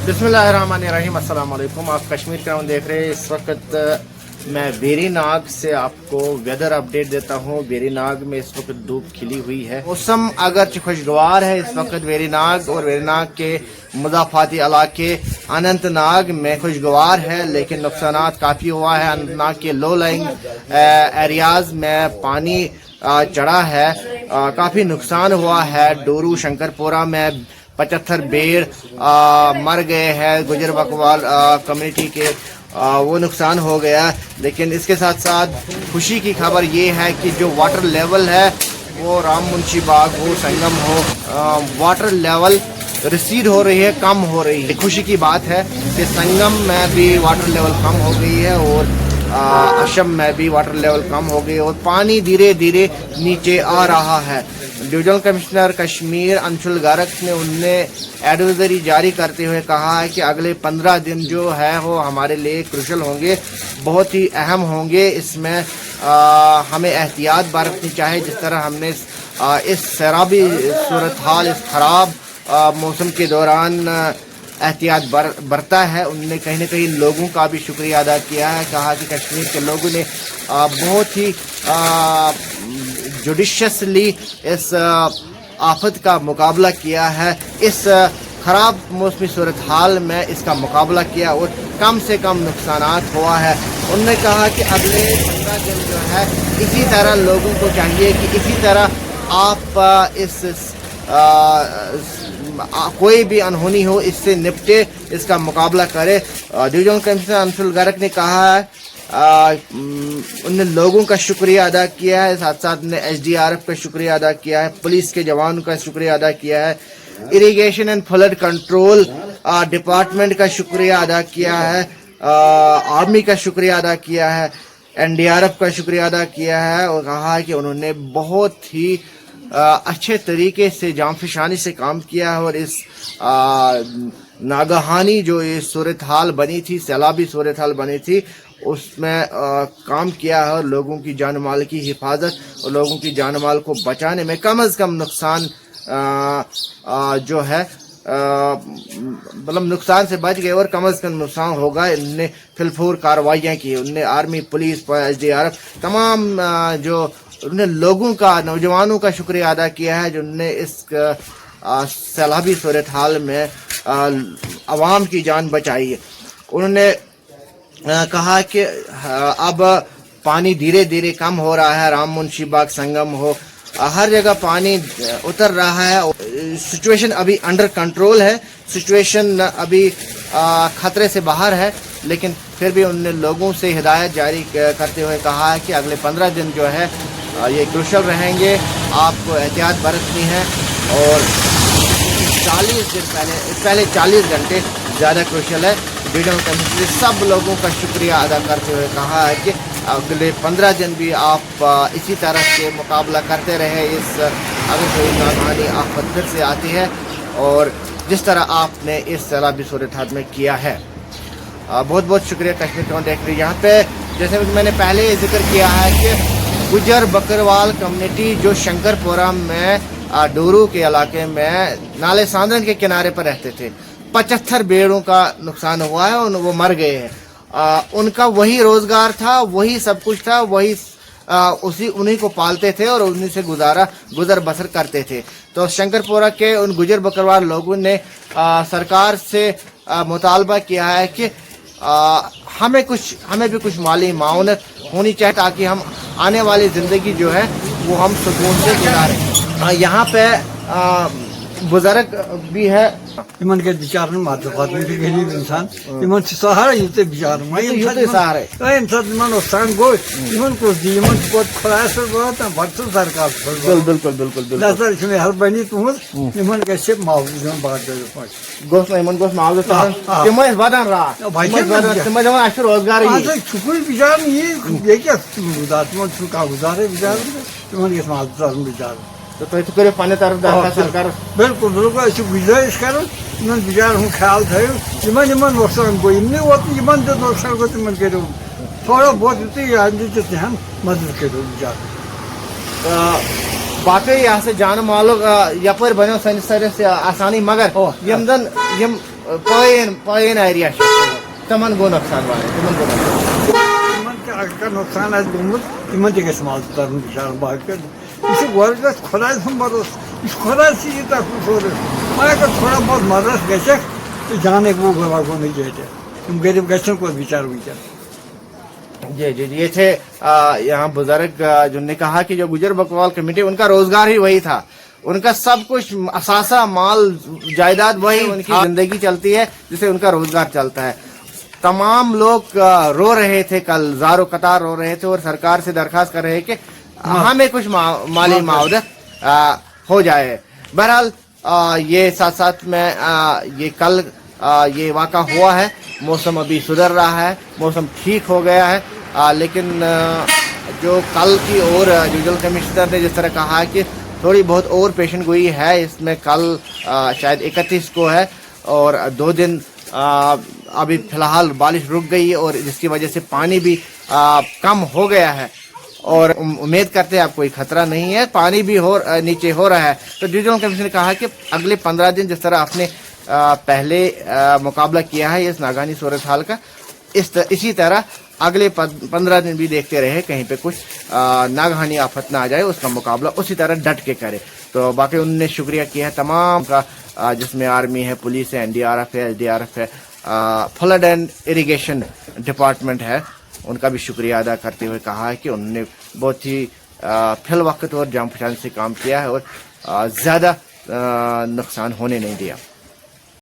बिस्मिल्लाहिर्रहमानिर्रहीम, अस्सलाम वालेकुम। आप कश्मीर क्राउन देख रहे हैं। इस वक्त मैं वेरी नाग से आपको वेदर अपडेट देता हूँ। वेरी नाग में इस वक्त धूप खिली हुई है। मौसम अगरचे खुशगवार है इस वक्त वेरी नाग और वेरी नाग के मुजाफाती इलाके अनंतनाग में खुशगवार है, लेकिन नुकसानात काफ़ी हुआ है। अनंतनाग के लो लाइंग एरियाज में पानी चढ़ा है, काफ़ी नुकसान हुआ है। डोरू शंकरपुरा में 75 भेड़ मर गए हैं गुजर बकवाल कम्युनिटी के, वो नुकसान हो गया। लेकिन इसके साथ साथ खुशी की खबर ये है कि जो वाटर लेवल है वो राम मुंशी बाग हो, संगम हो, वाटर लेवल रिसीड हो रही है, कम हो रही है। खुशी की बात है कि संगम में भी वाटर लेवल कम हो गई है और अशम में भी वाटर लेवल कम हो गई और पानी धीरे धीरे नीचे आ रहा है। डिविजनल कमिश्नर कश्मीर अंशुल गारक ने उनने एडवाइजरी जारी करते हुए कहा है कि अगले 15 दिन जो है वो हमारे लिए क्रूशल होंगे, बहुत ही अहम होंगे। इसमें हमें एहतियात बरतनी चाहिए, जिस तरह हमने इस सैराबी सूरत हाल, इस ख़राब मौसम के दौरान एहतियात बरता है। उन्होंने कहीं ना कहीं लोगों का भी शुक्रिया अदा किया है, कहा कि कश्मीर के लोगों ने बहुत ही जुडिशियसली इस आफत का मुकाबला किया है, इस ख़राब मौसमी सूरत हाल में इसका मुकाबला किया और कम से कम नुकसानात हुआ है। उन्होंने कहा कि अगले 15 दिन जो है इसी तरह लोगों को चाहिए कि इसी तरह आप कोई भी अनहोनी हो इससे निपटे, इसका मुकाबला करे। डिविजनल कमिश्नर अंशुल गारक ने कहा है, उनने लोगों का शुक्रिया अदा किया है, साथ साथ ने SDRF का शुक्रिया अदा किया है, पुलिस के जवानों का शुक्रिया अदा किया है, irrigation and flood control department का शुक्रिया अदा किया है, आर्मी का शुक्रिया अदा किया है, NDRF का शुक्रिया अदा किया है और कहा है कि उन्होंने बहुत ही अच्छे तरीके से जांफशानी से काम किया है और इस नागहानी जो ये सूरत हाल बनी थी, सैलाबी सूरत हाल बनी थी, उसमें काम किया है और लोगों की जान माल की हिफाजत और लोगों की जान माल को बचाने में कम से कम नुकसान जो है मतलब नुकसान से बच गए और कम से कम नुकसान होगा। इनने फिलफूर कार्रवाइयाँ की, उनने आर्मी, पुलिस, SDRF तमाम जो उन्होंने लोगों का, नौजवानों का शुक्रिया अदा किया है जिन्होंने इस सैलाबी सूरत हाल में आवाम की जान बचाई है। उन्होंने कहा कि अब पानी धीरे धीरे कम हो रहा है, राम मुंशी बाग, संगम हो, हर जगह पानी उतर रहा है। सिचुएशन अभी अंडर कंट्रोल है, सिचुएशन अभी खतरे से बाहर है, लेकिन फिर भी उन्होंने लोगों से हिदायत जारी करते हुए कहा है कि अगले 15 दिन जो है ये क्रूशल रहेंगे, आपको एहतियात बरतनी है और 40 दिन पहले 40 घंटे ज़्यादा क्रूशल है। डिविजनल कमिश्नर ने सब लोगों का शुक्रिया अदा करते हुए कहा है कि अगले 15 दिन भी आप इसी तरह से मुकाबला करते रहे इस अगर कोई नागहानी आफत फिर से आती है और जिस तरह आपने इस सैलाबी सूरत हाल में किया है। बहुत बहुत शुक्रिया कश्मीर क्राउन देख रही। यहाँ पे जैसे कि मैंने पहले जिक्र किया है कि गुजर बकरवाल कम्युनिटी जो शंकरपुरा में डोरू के इलाके में नाले सांदन के किनारे पर रहते थे, 75 भेड़ों का नुकसान हुआ है और वो मर गए हैं। उनका वही रोजगार था, वही सब कुछ था, वही उन्हीं को पालते थे और उन्हीं से गुजर बसर करते थे। तो शंकरपुरा के उन गुजर बकरवाल लोगों ने सरकार से मुतालबा किया है कि हमें भी कुछ माली माउनत होनी चाहिए ताकि हम आने वाली ज़िंदगी जो है वो हम सुकून से गुजारें। यहाँ पे बुजुर्ग भी है, इमन के बिचार गरीब इंसान इमन सहारा ये बिचार नुकसान गो इन को खुदा बर्तन सरकार बिल्कुल बिल्कुल बिल्कुल हर बनी तुम इमन गए मावजूद रोजगार छुकुल बिचार ये क्या गुजारे बिचार इमन के बिचार तो करो पानी तरफ सरकार बिल्कुल बिल्कुल गुजारिश करो इन बिचार हूँ ख्याल थो इन नुकसान गो इन नुकसान गो तिम करो थोड़ा बहुत तहन मदद करो बिचार। बाकी यहाँ से जान मालो यपर बनो सन से आसानी, मगर यम پٲیِن ایریا چھِ تِمن گوٚو نۄقصان واریاہ تِمن گوٚو نۄقصان تِمن تہِ اگر کانٛہہ نۄقصان آسہِ گوٚمُت تِمن تہِ گژھِ معاوضہٕ ترُن بِچارن باقین یہ چھُ گۄڈٕنیتھ خۄداے سُنٛد بروسہٕ یہِ چھُ خۄداے سٕے یوٗتاہ سورُے وۄنۍ اگر تھوڑا بہت مدد گژھٮ۪کھ تہٕ جانے وہ لگو نہٕ جیٹہِ تِم غریب گژھن کوٚت بِچار وٕنکٮ۪ن. جی جی یہ تھے یہاں بزرگ جنہوں نے کہا کہ جو گجر بکروال کمیٹی ان کا روزگار ہی وہی تھا, ان کا سب کچھ اثاثہ مال جائیداد وہی ان کی زندگی چلتی ہے جسے ان کا روزگار چلتا ہے. تمام لوگ رو رہے تھے کل, زار و قطار رو رہے تھے اور سرکار سے درخواست کر رہے کہ ہمیں کچھ مالی معاوضہ ہو جائے. بہرحال یہ ساتھ ساتھ میں یہ کل یہ واقعہ ہوا ہے, موسم ابھی سدھر رہا ہے, موسم ٹھیک ہو گیا ہے, لیکن جو کل کی اور ڈویژنل کمشنر نے جس طرح کہا کہ تھوڑی بہت اور پیشن گوئی ہے اس میں, کل شاید 31 کو ہے اور 2 دن ابھی فی الحال بارش رک گئی اور جس کی وجہ سے پانی بھی کم ہو گیا ہے اور امید کرتے ہیں اب کوئی خطرہ نہیں ہے, پانی بھی نیچے ہو رہا ہے. تو ڈویژنل کمشنر نے کہا کہ اگلے 15 دن جس طرح آپ نے پہلے مقابلہ کیا ہے اس ناگہانی صورتحال کا, اسی طرح اگلے 15 دن بھی دیکھتے رہے کہیں پہ کچھ ناگہانی آفت نہ آ جائے, اس کا مقابلہ اسی طرح ڈٹ کے کرے. تو باقی انہوں نے شکریہ کیا ہے تمام کا, جس میں آرمی ہے, پولیس ہے, NDRF ہے, SDRF ہے, فلڈ اینڈ اریگیشن ڈپارٹمنٹ ہے, ان کا بھی شکریہ ادا کرتے ہوئے کہا ہے کہ انہوں نے بہت ہی فی الوقت اور جان پہچان سے کام کیا ہے اور زیادہ نقصان ہونے نہیں دیا.